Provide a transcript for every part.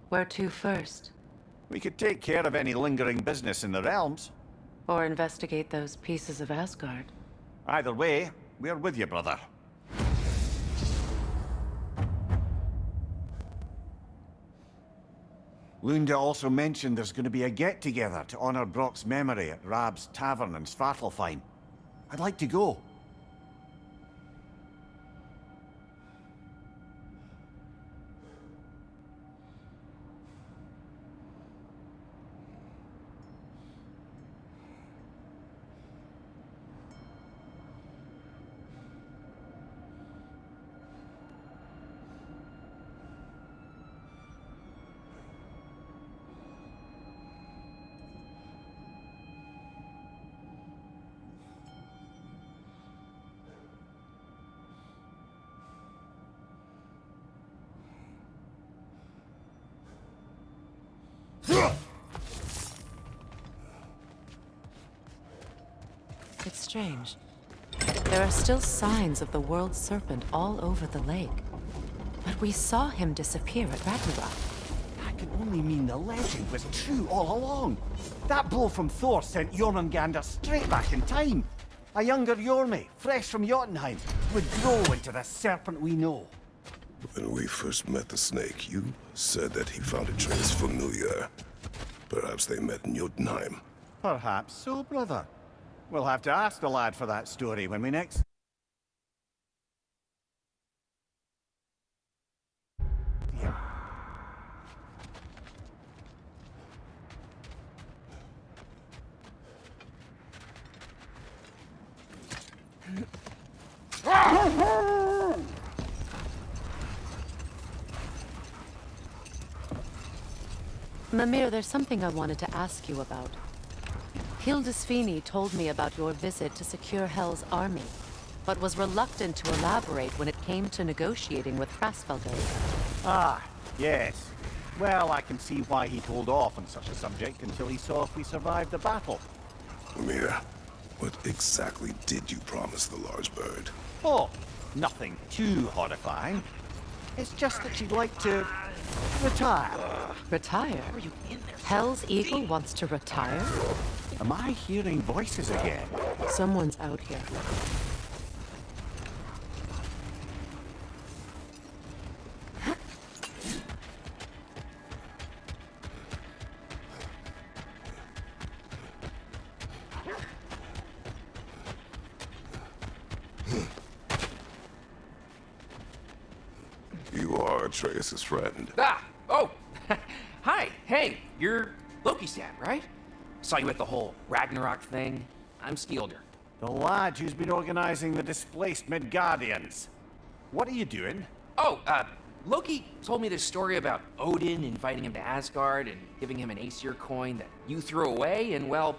Where to first? We could take care of any lingering business in the realms. Or investigate those pieces of Asgard? Either way, we're with you, brother. Lunda also mentioned there's going to be a get-together to honor Brock's memory at Rab's Tavern in Svartalfheim. I'd like to go. It's strange. There are still signs of the world serpent all over the lake. But we saw him disappear at Ragnarok. That can only mean the legend was true all along. That blow from Thor sent Jormungandr straight back in time. A younger Jormi, fresh from Jotunheim, would grow into the serpent we know. When we first met the snake, you said that he found a trace familiar. Perhaps they met in Jotunheim. Perhaps so, brother. We'll have to ask the lad for that story when we next... Yeah. Mimir, there's something I wanted to ask you about. Hildisvini told me about your visit to secure Hel's army, but was reluctant to elaborate when it came to negotiating with Hraesvelgr. Ah, yes. Well, I can see why he'd hold off on such a subject until he saw if we survived the battle. Mira, what exactly did you promise the large bird? Oh, nothing too horrifying. It's just that she'd like to... retire. Retire? Hel's eagle wants to retire? Am I hearing voices again? Someone's out here. You are Atreus' friend. Ah! Oh! Hi! Hey! You're Loki's dad, right? Saw you at the whole Ragnarok thing. I'm Skilder. The lad who's been organizing the displaced Midgardians. What are you doing? Oh, Loki told me this story about Odin inviting him to Asgard and giving him an Aesir coin that you threw away, and well,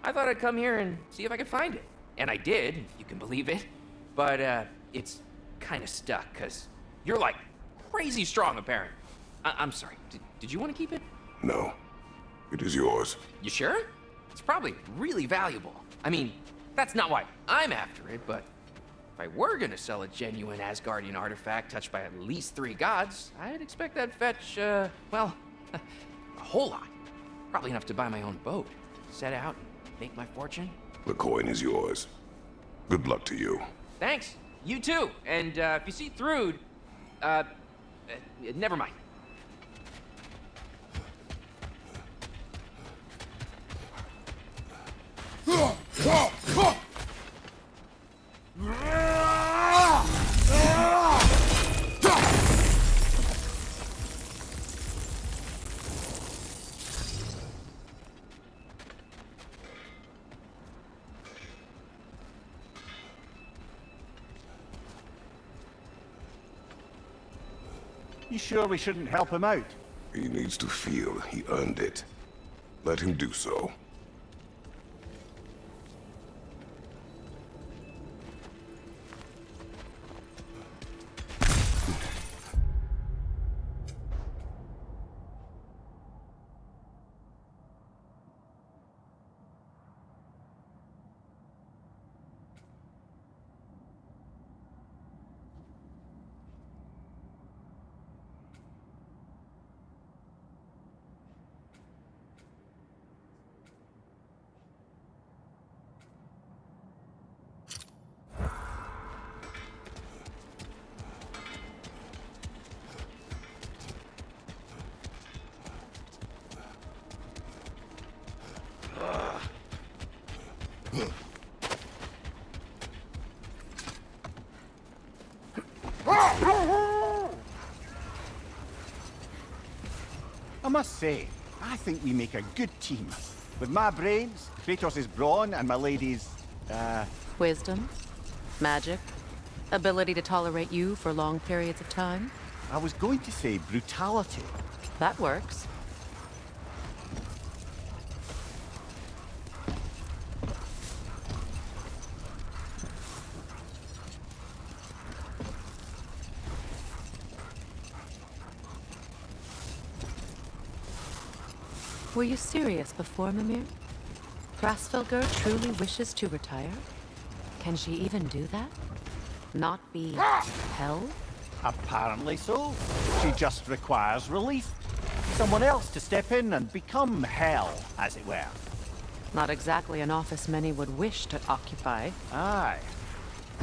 I thought I'd come here and see if I could find it. And I did, if you can believe it. But, it's kinda stuck, 'cause you're like crazy strong, apparently. I'm sorry, did you want to keep it? No, it is yours. You sure? It's probably really valuable. I mean, that's not why I'm after it, but if I were gonna sell a genuine Asgardian artifact touched by at least 3 gods, I'd expect that'd fetch, well, a whole lot. Probably enough to buy my own boat, set out, and make my fortune. The coin is yours. Good luck to you. Thanks. You too. And, if you see Thrud, never mind. You sure we shouldn't help him out? He needs to feel he earned it. Let him do so. I must say, I think we make a good team. With my brains, Kratos' brawn, and my lady's, Wisdom? Magic? Ability to tolerate you for long periods of time? I was going to say brutality. That works. Were you serious before, Mimir? Grasfelger truly wishes to retire? Can she even do that? Not be hell? Apparently so. She just requires relief. Someone else to step in and become hell, as it were. Not exactly an office many would wish to occupy. Aye.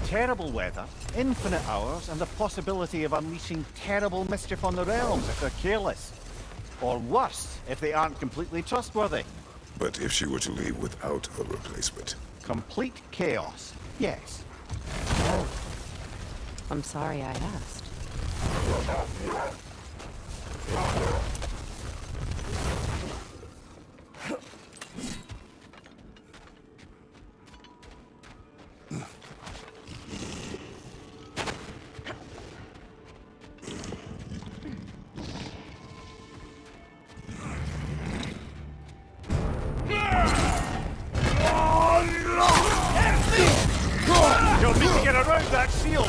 Terrible weather, infinite hours, and the possibility of unleashing terrible mischief on the realms if they're careless. Or worse, if they aren't completely trustworthy. But if she were to leave without a replacement? Complete chaos, yes. I'm sorry I asked. You'll need to get around that shield!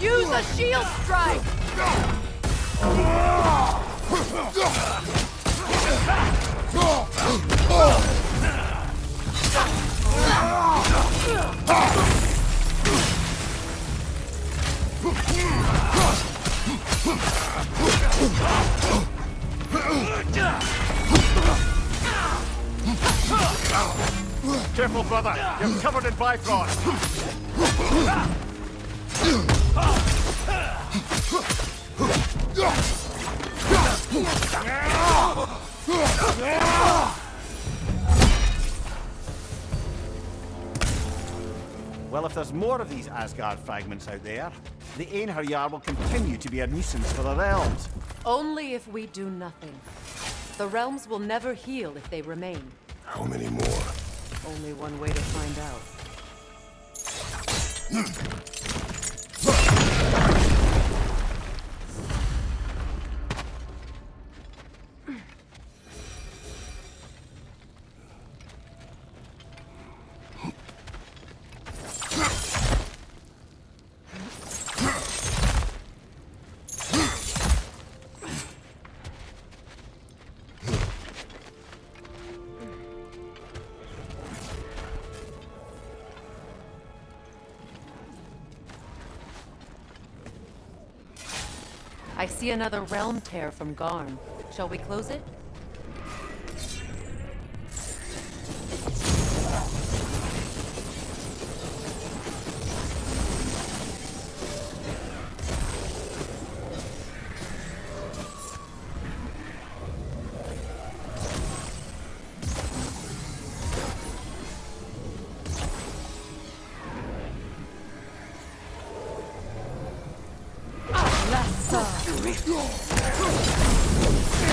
Use a shield strike! Careful, brother. You're covered in Bifrost. Well, if there's more of these Asgard fragments out there, the Einherjar will continue to be a nuisance for the realms. Only if we do nothing. The realms will never heal if they remain. How many more? Only one way to find out. I see another realm tear from Garm. Shall we close it?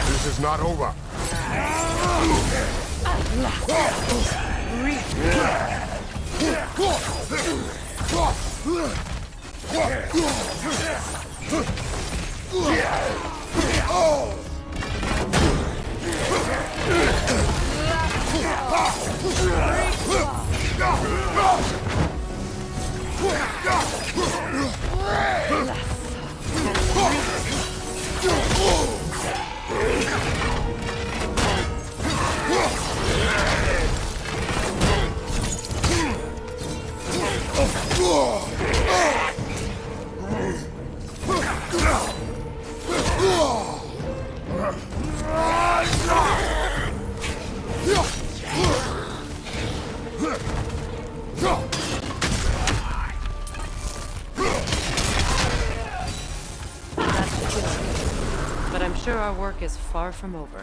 This is not over. is far from over.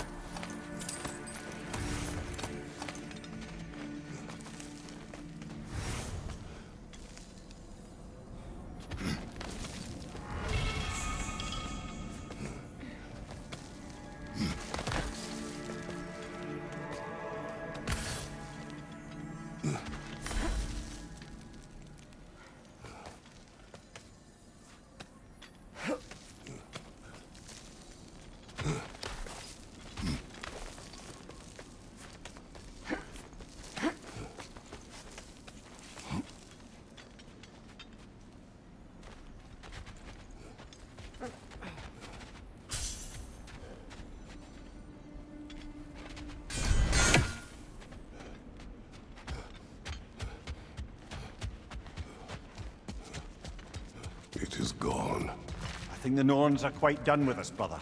It is gone. I think the Norns are quite done with us, brother.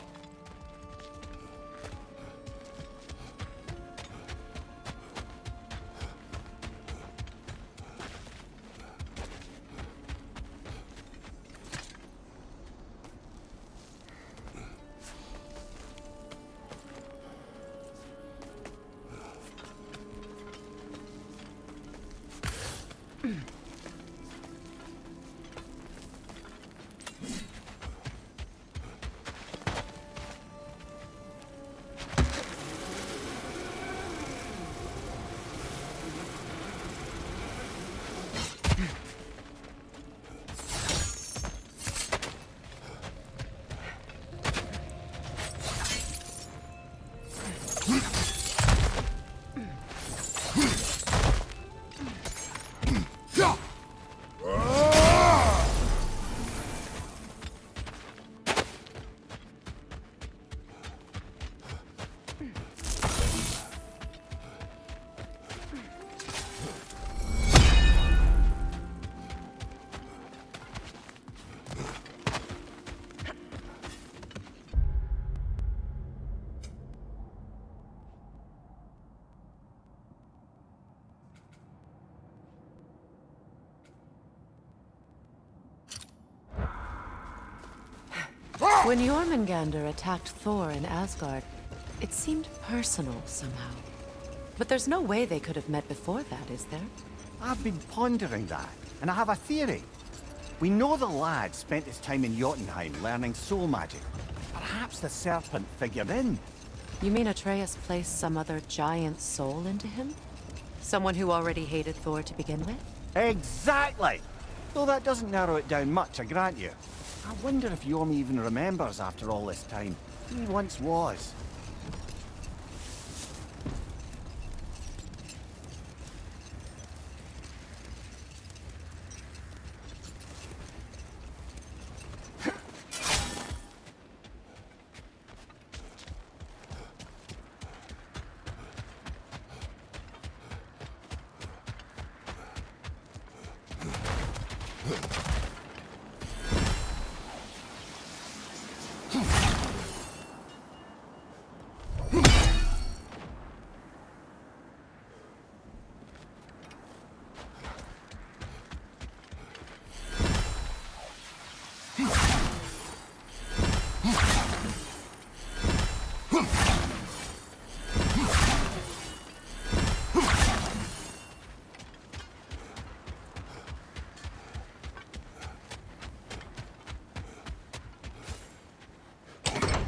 When Jormungandr attacked Thor in Asgard, it seemed personal somehow. But there's no way they could have met before that, is there? I've been pondering that, and I have a theory. We know the lad spent his time in Jotunheim learning soul magic. Perhaps the serpent figured in. You mean Atreus placed some other giant soul into him? Someone who already hated Thor to begin with? Exactly! Though that doesn't narrow it down much, I grant you. I wonder if Yorm even remembers after all this time who he once was.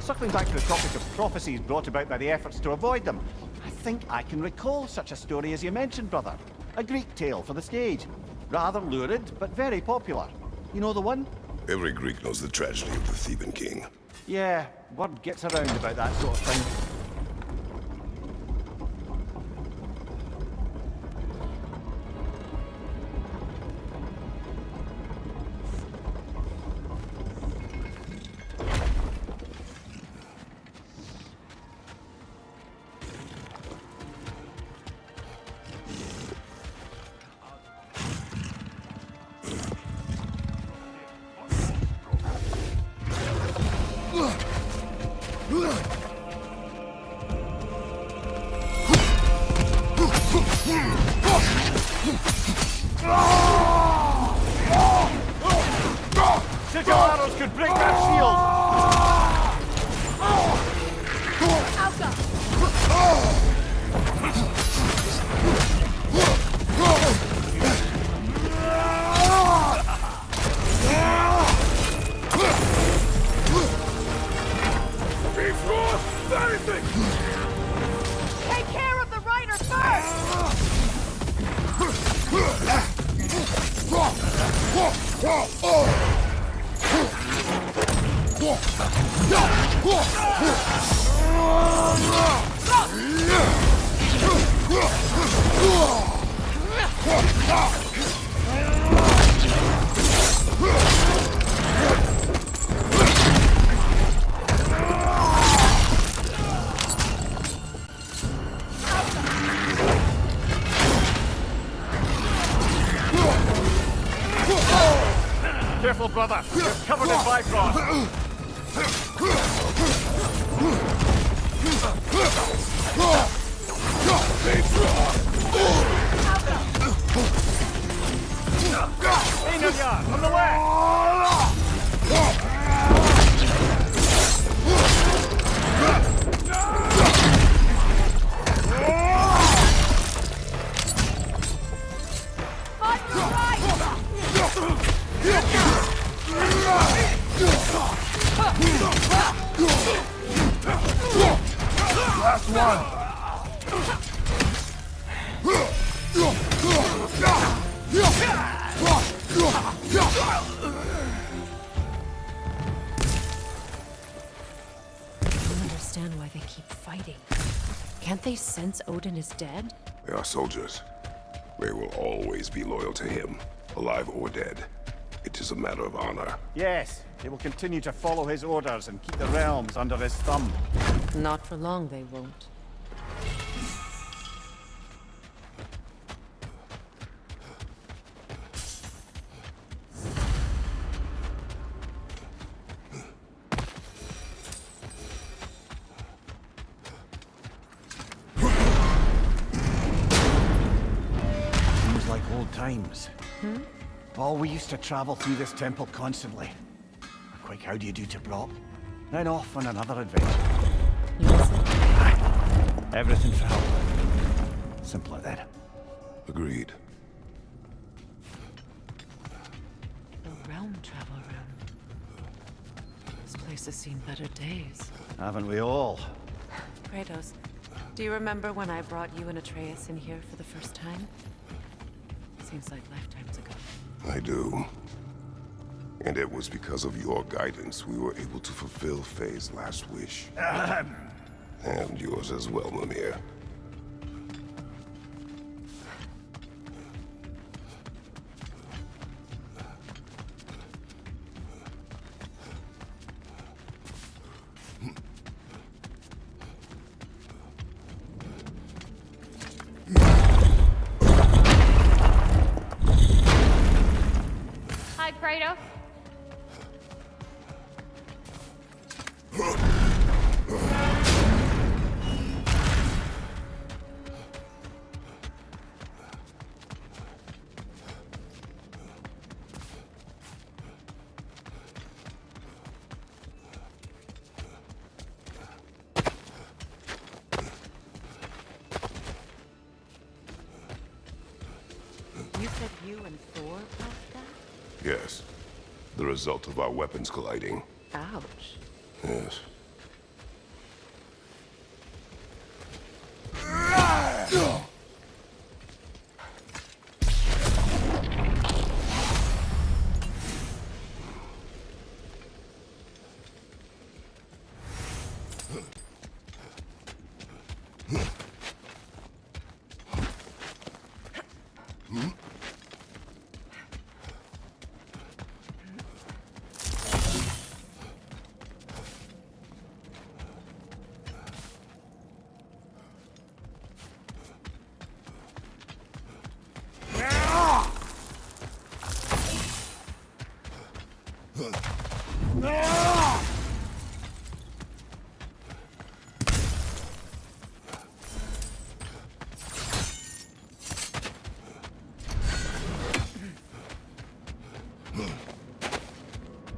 Circling back to the topic of prophecies brought about by the efforts to avoid them, I think I can recall such a story as you mentioned, brother. A Greek tale for the stage. Rather lurid, but very popular. You know the one? Every Greek knows the tragedy of the Theban king. Yeah, word gets around about that sort of thing. Sigil arrows could break that shield! Take care of the rider first! Careful, brother. You're covered in Bifrost. Hey, Nunya, from the left! On your right! Last one. I don't understand why they keep fighting. Can't they sense Odin is dead? They are soldiers. They will always be loyal to him, alive or dead. It is a matter of honor. Yes, they will continue to follow his orders and keep the realms under his thumb. Not for long, they won't. Seems like old times. Oh, we used to travel through this temple constantly. A quick how do you do to Brock, then off on another adventure. Listen. Everything for help. Simpler then. Agreed. The realm travel room. This place has seen better days. Haven't we all? Kratos, do you remember when I brought you and Atreus in here for the first time? Seems like lifetimes ago. I do. And it was because of your guidance we were able to fulfill Faye's last wish. And yours as well, Mimir. Hi, Kratos. You said you and Thor brought that? Yes. The result of our weapons colliding. Ouch. Yes.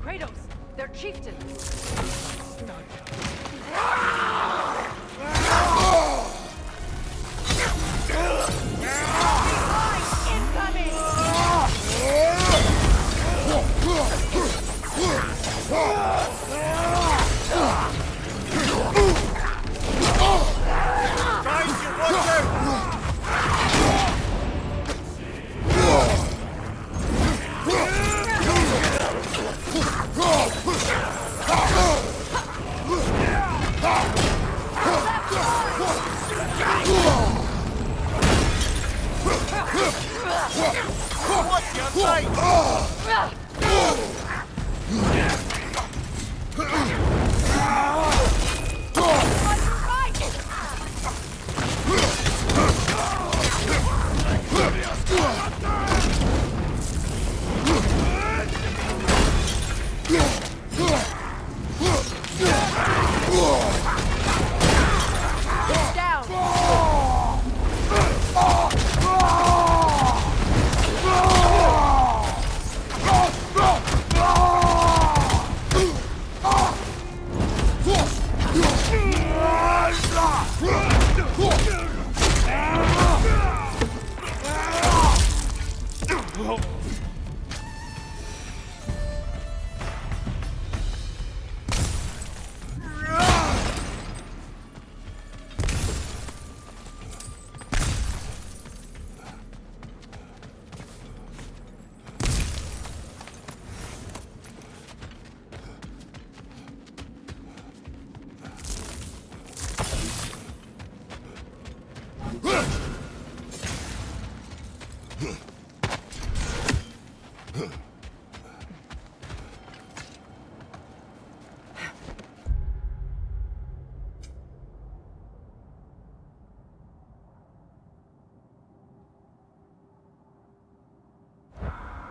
Kratos, they're chieftains.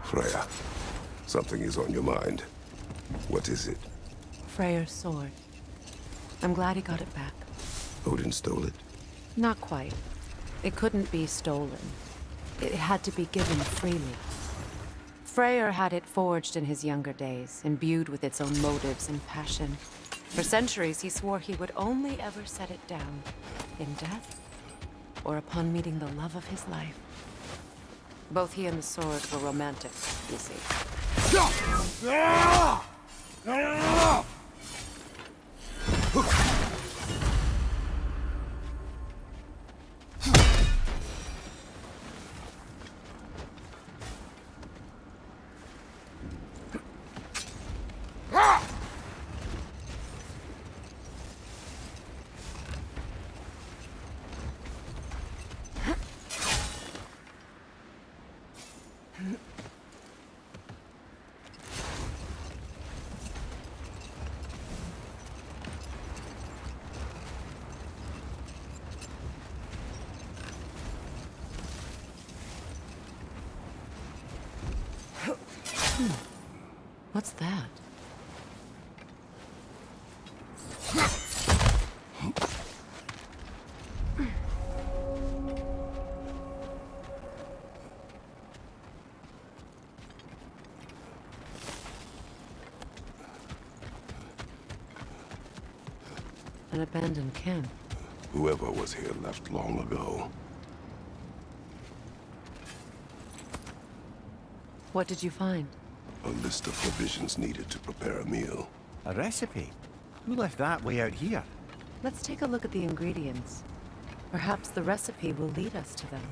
Freya, something is on your mind. What is it? Freyr's sword. I'm glad he got it back. Odin stole it? Not quite. It couldn't be stolen. It had to be given freely. Freyr had it forged in his younger days, imbued with its own motives and passion. For centuries, he swore he would only ever set it down in death or upon meeting the love of his life. Both he and the sword were romantic, you see. What's that? An abandoned camp. Whoever was here left long ago. What did you find? A list of provisions needed to prepare a meal. A recipe? Who left that way out here? Let's take a look at the ingredients. Perhaps the recipe will lead us to them.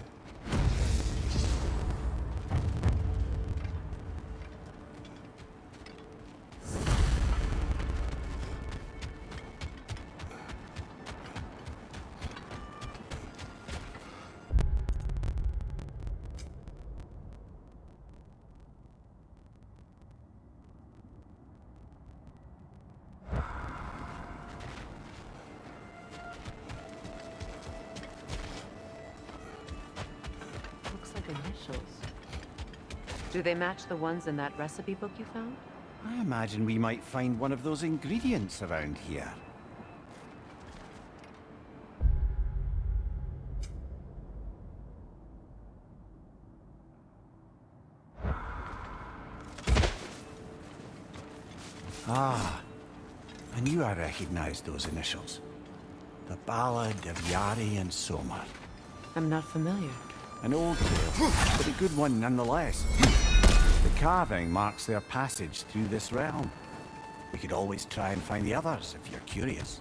Initials. Do they match the ones in that recipe book you found? I imagine we might find one of those ingredients around here. Ah, I knew I recognized those initials. The Ballad of Yari and Somar. I'm not familiar. An old tale, but a good one nonetheless. The carving marks their passage through this realm. We could always try and find the others if you're curious.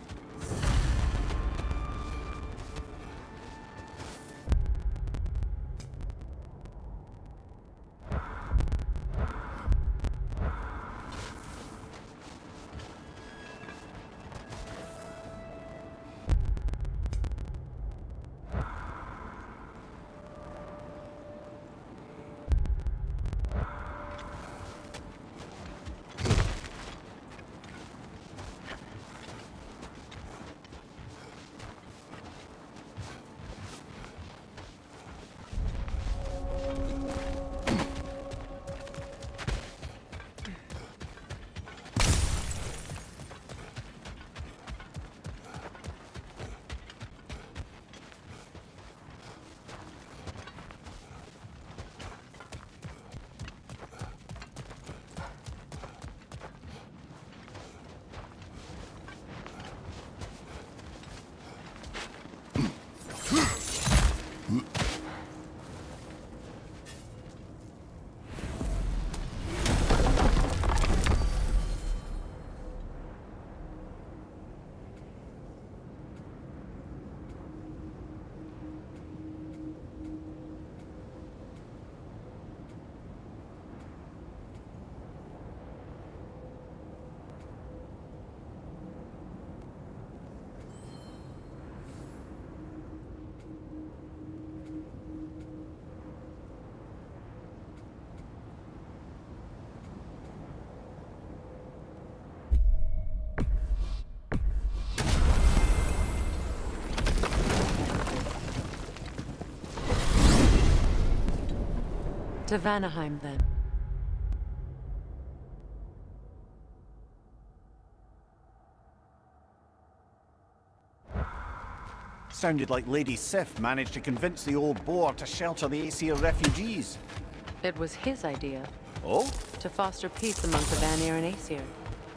To Vanaheim, then. Sounded like Lady Sif managed to convince the old boar to shelter the Aesir refugees. It was his idea, Oh? to foster peace among the Vanir and Aesir.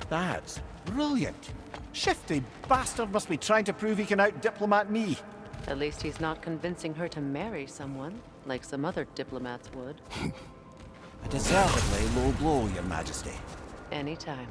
That's brilliant. Shifty bastard must be trying to prove he can out-diplomat me. At least he's not convincing her to marry someone, like some other diplomats would. A deservedly low blow, Your Majesty. Anytime.